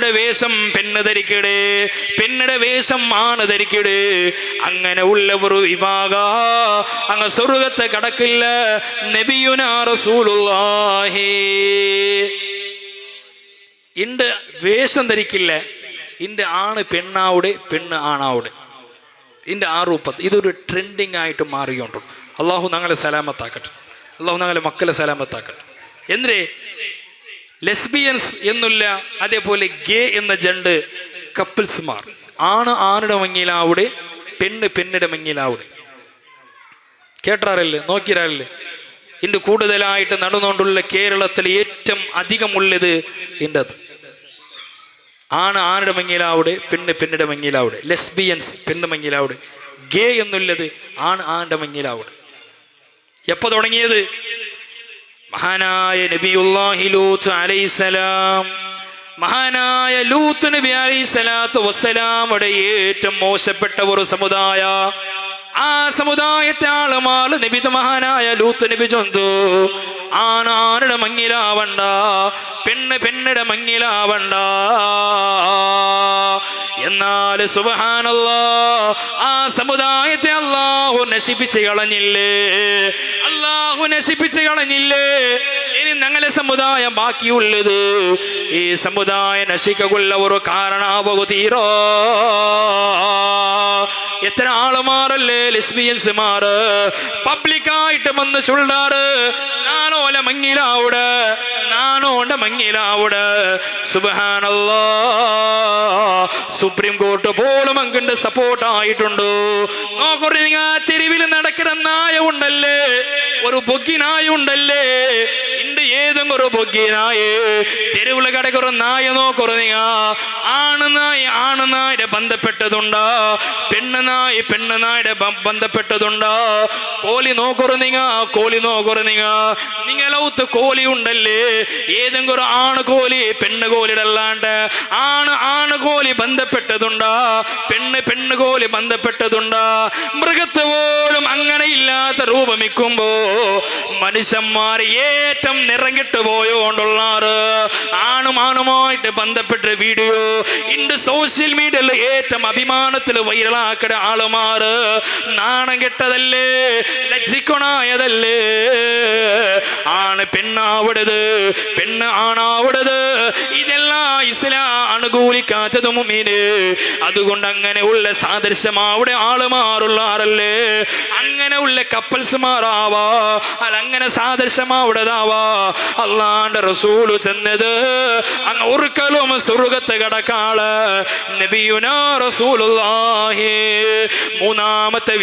ആണിടെ വേഷം പെണ്ണ് ധരിക്കട്, പെണ്ണിടെ വേഷം ആണ് ധരിക്കട്. അങ്ങനെ ഉള്ള ഒരു വിഭാഗ അങ്ങ് സ്വർഗത്തെ കടക്കില്ല. നബിയുനാ റസൂലുള്ളാഹി ഇണ്ട് വേഷം ധരിക്കില്ല. ഇന്റെ ആണ് പെണ്ണാവുടെ, പെണ്ണ് ആണാവുടെ. ഇന്റെ ആ രൂപത്ത് ഇതൊരു ട്രെൻഡിങ് ആയിട്ട് മാറിയോണ്ടു. അള്ളാഹു ഞങ്ങളെ സലാമത്താക്കട്ടെ, അള്ളാഹു ഞങ്ങളെ മക്കളെ സലാമത്താക്കട്ടെ. എന്തേ ലെസ്ബിയൻസ് എന്നില്ല, അതേപോലെ ഗേ എന്ന ജണ്ട് കപ്പിൾസ്മാർ. ആണ് ആണിടെ മങ്ങിയിലാവുടെ, പെണ്ണ് പെണ്ണിടെ മങ്ങിയിലാവുടെ. കേട്ടാറില്ലേ, നോക്കിയാറില്ലേ? ഇന്ന് കൂടുതലായിട്ട് നടന്നുകൊണ്ടുള്ള കേരളത്തിൽ ഏറ്റവും അധികമുള്ളത് ഇന്നത് ആണ് ആണിടെ മങ്ങിയിലാവുടെ, പെണ്ണ് പെണ്ണിടെ മങ്ങിയിലാവുടെ. ലെസ്ബിയൻസ് പെണ്ണ് മങ്ങിയിലാവുടെ, ഗേ എന്നുള്ളത് ആണ് ആണിടെ മങ്ങിയിലാവുടെ. എപ്പോ തുടങ്ങിയത്? മഹാനായ നബിയുല്ലാഹി ലൂത്ത് അലൈഹിസ്സലാം, മഹാനായ ലൂത്ത് നബി അലൈഹിസ്സലാത്തു വസ്സലാമുടെ ഏറ്റവും മോശപ്പെട്ട ഒരു സമുദായ, ആ സമുദായത്തെ ആളുമാള് നബിത മഹാനായ ലൂത്ത് നബി ചൊന്തു, ആണാരുടെ മങ്ങിലാവണ്ട, പെണ്ണ് പെണ്ണിടെ മങ്ങിലാവണ്ട. എന്നാൽ സുബ്ഹാനല്ലാഹ്, ആ സമുദായത്തെ അല്ലാഹു നശിപ്പിച്ച് കളഞ്ഞില്ലേ, അല്ലാഹു നശിപ്പിച്ച് കളഞ്ഞില്ലേ. ഇനി ഞങ്ങളെ സമുദായം ബാക്കിയുള്ളത്, ഈ സമുദായം നശിക്കുള്ള ഒരു കാരണാവകു തീരോ. എത്ര ആളുമാരല്ലേ ലെസ്ബിയൻസ്മാര് പബ്ലിക്കായിട്ട് വന്ന് ചൊല്ലാറ്, നാനോല മങ്ങിലാവുടെ, നാനോണ്ട മങ്ങിലാവുടെ. സുബ്ഹാനല്ലാഹ്, സുപ്രീം കോർട്ട് പോലും അങ്ങന്റെ സപ്പോർട്ട് ആയിട്ടുണ്ട്. നോക്കൂ, നിങ്ങൾ തെരുവിൽ നടക്കുന്ന നായ ഉണ്ടല്ലേ, ഒരു ബൊഗ്ഗി നായ ഉണ്ടല്ലേ, ഏതെങ്കിലും ഒരു ബൊഗ്ഗി നായ തെരുവിൽ കിടക്കുന്ന നായ നോക്കൂ നിങ്ങ. ആണ് നായ ആണ് നായുടെ ബന്ധപ്പെട്ടതുണ്ടോ, പെണ്ണ് നായ പെണ്ണ് നായുടെ ബന്ധപ്പെട്ടതുണ്ടോ? കോലി നോക്കൂ നിങ്ങ, കോലി നോക്കൂ നിങ്ങ. നിങ്ങളൗത്ത് കോലി ഉണ്ടല്ലേ, ഏതെങ്കിലും ഒരു ആണ് കോലി പെണ്ണ് കോലിയുടെ അല്ലാണ്ട് ആണ് ആണ് കോലി ബന്ധപ്പെട്ടതുണ്ടോ, പെണ്ണ് പെണ്ണ് കോലി ബന്ധപ്പെട്ടതുണ്ടോ? മൃഗത്ത് പോലും അങ്ങനെ ഇല്ലാത്ത രൂപമിക്കുമ്പോ മനുഷ്യന്മാർ ഏറ്റവും നിറങ്ങിട്ട് പോയോണ്ടുള്ളാറ്. ആണും ആണുമായിട്ട് ബന്ധപ്പെട്ട വീഡിയോ ഇന്ന് സോഷ്യൽ മീഡിയയിൽ ഏറ്റവും അഭിമാനത്തിൽ വൈറലാക്കട ആളുമാറ്. നാണം കെട്ടതല്ലേ, ലജ്ജിക്കണായതല്ലേ. ആണ് പെണ്ണാവിടത്, പെണ്ണ് ആണാവിടത്, ഇതെല്ലാം ഇസ്ലാം അനുകൂലിക്കാത്തത് മുഅ്മിന്. അതുകൊണ്ട് അങ്ങനെ ഉള്ള സാദൃശ്യമാവിടെ ആളുമാറുള്ളാറല്ലേ, അങ്ങനെ ഉള്ള കപ്പിൾസ്മാരാവാ, അല്ല അങ്ങനെ സാദൃശ്യമാവിടതാവാ. അള്ളാന്റെ റസൂല് ചെന്നത് അങ്ങ് ഒരിക്കലും സ്വർഗ്ഗത്ത് കടക്കാള് നബിയുനാ റസൂലുള്ളാഹി. മൂന്നാമത്തെ